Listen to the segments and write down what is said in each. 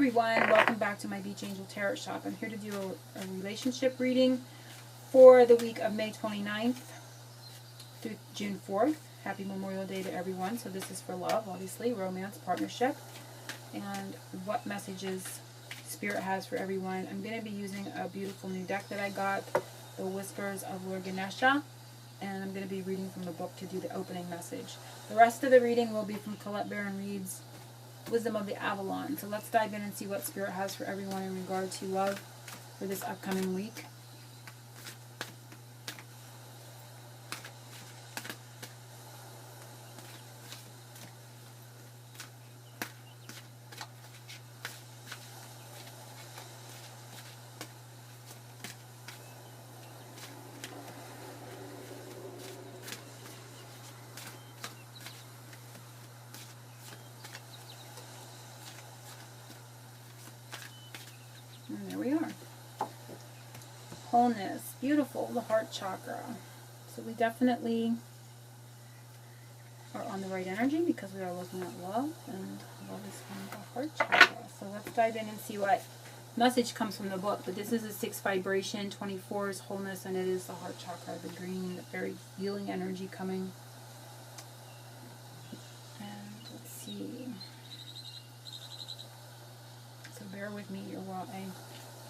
everyone, welcome back to my Beach Angel Tarot Shop. I'm here to do a relationship reading for the week of May 29th through June 4th. Happy Memorial Day to everyone. So this is for love, obviously, romance, partnership, and what messages Spirit has for everyone. I'm going to be using a beautiful new deck that I got, the Whispers of Lord Ganesha, and I'm going to be reading from the book to do the opening message. The rest of the reading will be from Colette Baron Reed's Wisdom of the Avalon. So let's dive in and see what Spirit has for everyone in regard to love for this upcoming week. And there we are. Wholeness. Beautiful. The heart chakra. So we definitely are on the right energy because we are looking at love, and love is from the heart chakra. So let's dive in and see what message comes from the book. But this is a 6 vibration, 24 is wholeness, and it is the heart chakra, the green, the very healing energy coming. And let's see. So bear with me here while I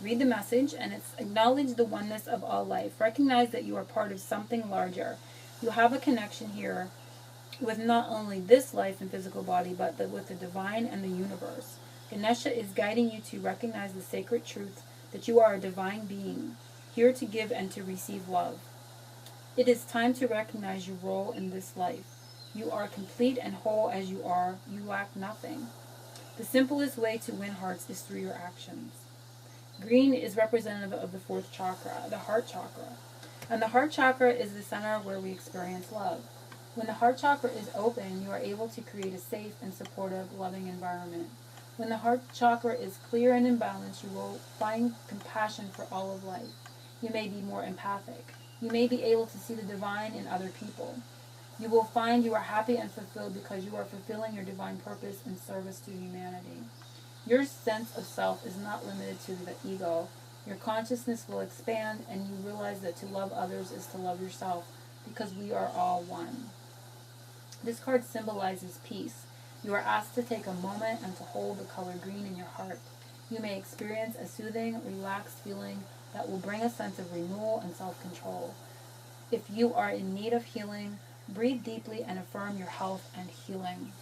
read the message, and it's acknowledge the oneness of all life. Recognize that you are part of something larger. You have a connection here with not only this life and physical body, but with the divine and the universe. Ganesha is guiding you to recognize the sacred truth that you are a divine being, here to give and to receive love. It is time to recognize your role in this life. You are complete and whole as you are. You lack nothing. The simplest way to win hearts is through your actions. Green is representative of the 4th chakra, the heart chakra. And the heart chakra is the center where we experience love. When the heart chakra is open, you are able to create a safe and supportive, loving environment. When the heart chakra is clear and in balance, you will find compassion for all of life. You may be more empathic. You may be able to see the divine in other people. You will find you are happy and fulfilled because you are fulfilling your divine purpose in service to humanity. Your sense of self is not limited to the ego. Your consciousness will expand, and you realize that to love others is to love yourself, because we are all one. This card symbolizes peace. You are asked to take a moment and to hold the color green in your heart. You may experience a soothing, relaxed feeling that will bring a sense of renewal and self-control. If you are in need of healing, breathe deeply and affirm your health and healing.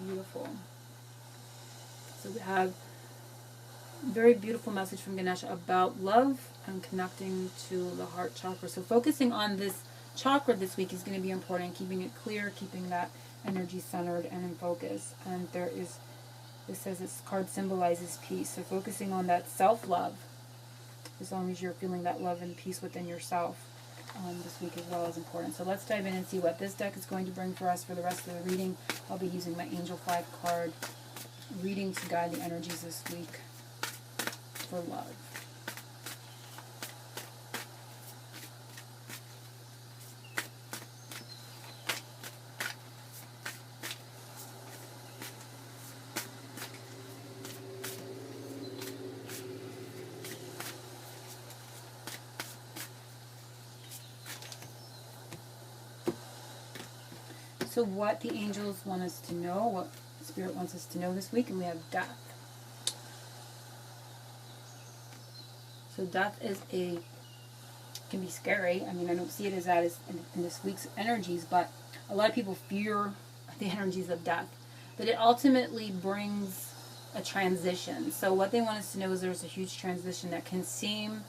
Beautiful. So we have a very beautiful message from Ganesha about love and connecting to the heart chakra. So focusing on this chakra this week is going to be important, keeping it clear, keeping that energy centered and in focus. And this says this card symbolizes peace. So focusing on that self-love, as long as you're feeling that love and peace within yourself, this week as well is important. So let's dive in and see what this deck is going to bring for us for the rest of the reading. I'll be using my Angel 5 card reading to guide the energies this week for love. So what the angels want us to know, what Spirit wants us to know this week, and we have death. So death can be scary. I mean, I don't see it as that as in this week's energies, but a lot of people fear the energies of death. But it ultimately brings a transition. So what they want us to know is there's a huge transition that can seem,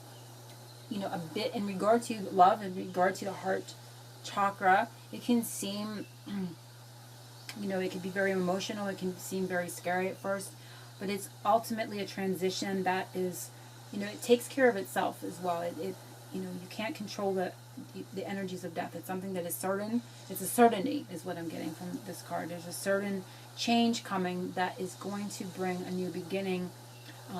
a bit in regard to love, in regard to the heart chakra. It can seem, it can be very emotional. It can seem very scary at first, but it's ultimately a transition that is, it takes care of itself as well. You can't control the energies of death. It's something that is certain. It's a certainty is what I'm getting from this card. There's a certain change coming that is going to bring a new beginning,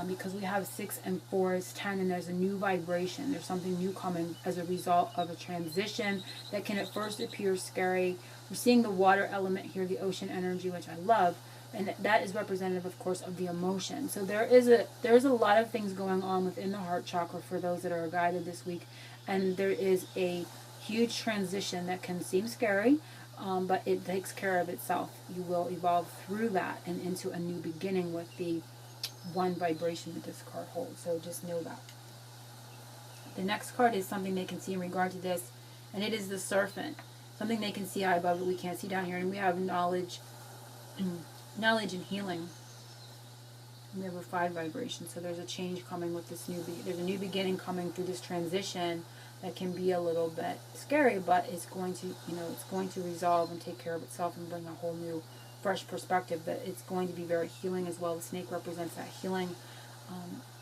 because we have 6 and 4 is 10, and there's a new vibration. There's something new coming as a result of a transition that can at first appear scary. We're seeing the water element here, the ocean energy, which I love, And that is representative, of course, of the emotion. So there's a lot of things going on within the heart chakra for those that are guided this week, and there is a huge transition that can seem scary, but it takes care of itself. You will evolve through that and into a new beginning with the one vibration that this card holds. So just know that. The next card is something they can see in regard to this, and it is the serpent. Something they can see high above that we can't see down here, and we have knowledge. Knowledge and healing. We have a 5 vibration, so there's a change coming with this there's a new beginning coming through this transition that can be a little bit scary, but it's going to, it's going to resolve and take care of itself and bring a whole new, fresh perspective. But it's going to be very healing as well. The snake represents that healing,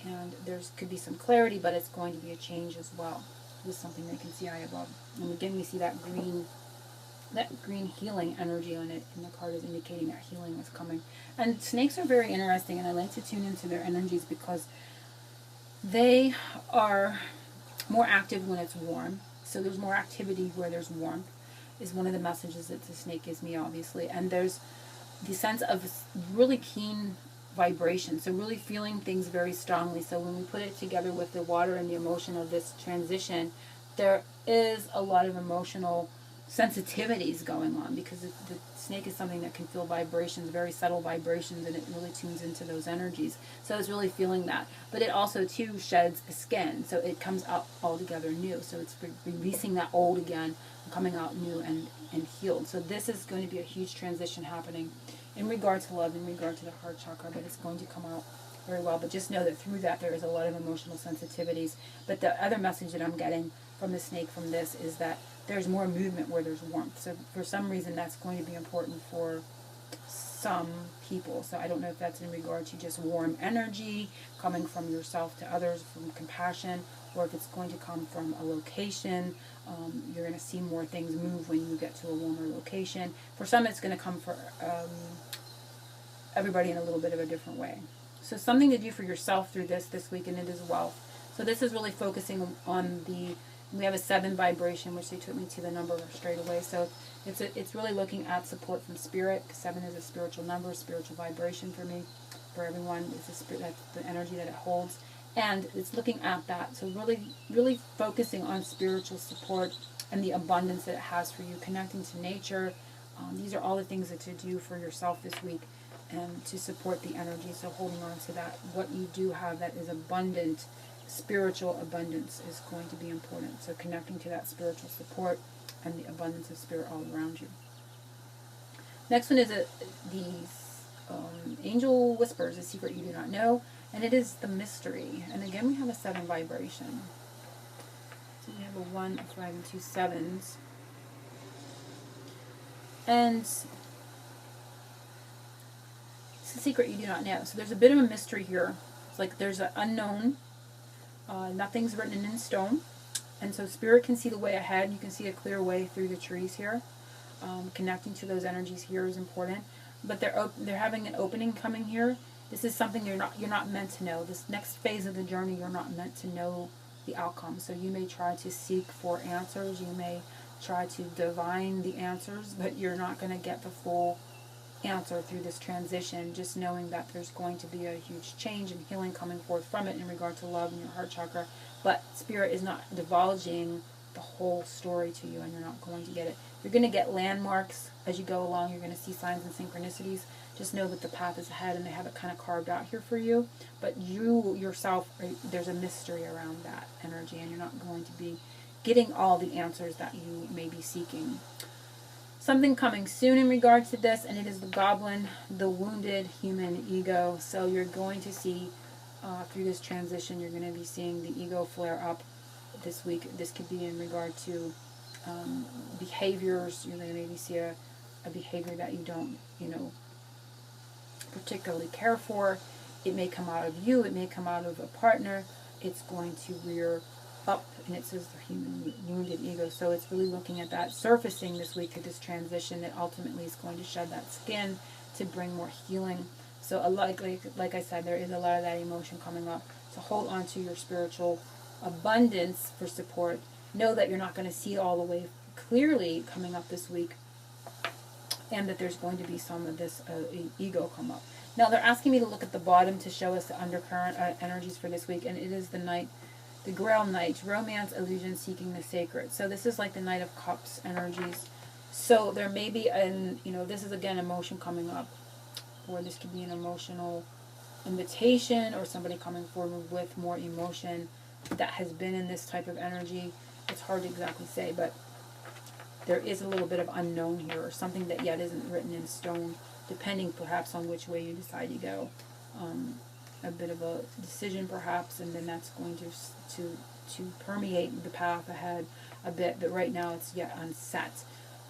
and there's could be some clarity, but it's going to be a change as well. This is something they can see high above. And again, we see that green healing energy on it, and the card is indicating that healing is coming. And snakes are very interesting, and I like to tune into their energies because they are more active when it's warm. So there's more activity where there's warmth, is one of the messages that the snake gives me, obviously. And there's the sense of really keen vibration, so really feeling things very strongly. So when we put it together with the water and the emotion of this transition, there is a lot of emotional sensitivities going on, because the snake is something that can feel vibrations, very subtle vibrations, and it really tunes into those energies. So it's really feeling that. But it also too sheds a skin, so it comes out altogether new. So it's releasing that old again, coming out new and healed. So this is going to be a huge transition happening in regard to love, in regard to the heart chakra, but it's going to come out very well. But just know that through that there is a lot of emotional sensitivities. But the other message that I'm getting from the snake from this is that there's more movement where there's warmth. So for some reason that's going to be important for some people. So I don't know if that's in regard to just warm energy coming from yourself to others, from compassion, or if it's going to come from a location. You're going to see more things move when you get to a warmer location. For some it's going to come for everybody in a little bit of a different way. So something to do for yourself through this week, and it is wealth. So this is really focusing on we have a 7 vibration, which they took me to the number straight away. So it's really looking at support from spirit, because 7 is a spiritual number, spiritual vibration for me, for everyone. It's a spirit, that's the energy that it holds, and it's looking at that. So really focusing on spiritual support and the abundance that it has for you, connecting to nature. These are all the things that to do for yourself this week, and to support the energy. So holding on to that, what you do have that is abundant. Spiritual abundance is going to be important. So connecting to that spiritual support and the abundance of spirit all around you. Next one is the angel whispers, a secret you do not know, and it is the mystery. And again, we have a 7 vibration. So we have a 1, a 5, and 2 7s. And it's a secret you do not know. So there's a bit of a mystery here. It's like there's an unknown. Nothing's written in stone, and so spirit can see the way ahead. You can see a clear way through the trees here. Connecting to those energies here is important, but they're having an opening coming here. This is something you're not meant to know. This next phase of the journey, you're not meant to know the outcome. So you may try to seek for answers. You may try to divine the answers, but you're not going to get the full answer through this transition. Just knowing that there's going to be a huge change and healing coming forth from it in regard to love and your heart chakra, but spirit is not divulging the whole story to you, and you're not going to get it. You're going to get landmarks as you go along. You're going to see signs and synchronicities. Just know that the path is ahead, and they have it kind of carved out here for you, but you yourself, there's a mystery around that energy, and you're not going to be getting all the answers that you may be seeking. Something coming soon in regards to this, and it is the goblin, the wounded human ego. So you're going to see through this transition, you're going to be seeing the ego flare up this week. This could be in regard to behaviors. You're going to maybe see a behavior that you don't, particularly care for. It may come out of you. It may come out of a partner. It's going to rear up, and it says the human wounded ego. So it's really looking at that surfacing this week through this transition that ultimately is going to shed that skin to bring more healing. So like I said, there is a lot of that emotion coming up. So hold on to your spiritual abundance for support. Know that you're not going to see all the way clearly coming up this week. and that there's going to be some of this ego come up. Now they're asking me to look at the bottom to show us the undercurrent energies for this week, and it is the Knight, the Grail Knight, romance, illusion, seeking the sacred. So this is like the Knight of Cups energies. So there may be this is again emotion coming up, or this could be an emotional invitation, or somebody coming forward with more emotion that has been in this type of energy. It's hard to exactly say, but there is a little bit of unknown here, or something that yet isn't written in stone, depending perhaps on which way you decide to go. A bit of a decision perhaps, and then that's going to permeate the path ahead a bit, but right now it's yet unset,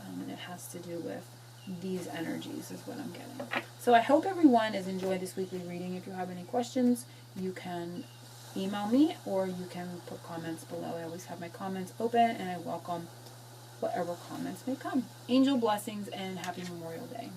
and it has to do with these energies is what I'm getting. So I hope everyone has enjoyed this weekly reading. If you have any questions, you can email me, or you can put comments below. I always have my comments open, and I welcome whatever comments may come. Angel blessings, and happy Memorial Day.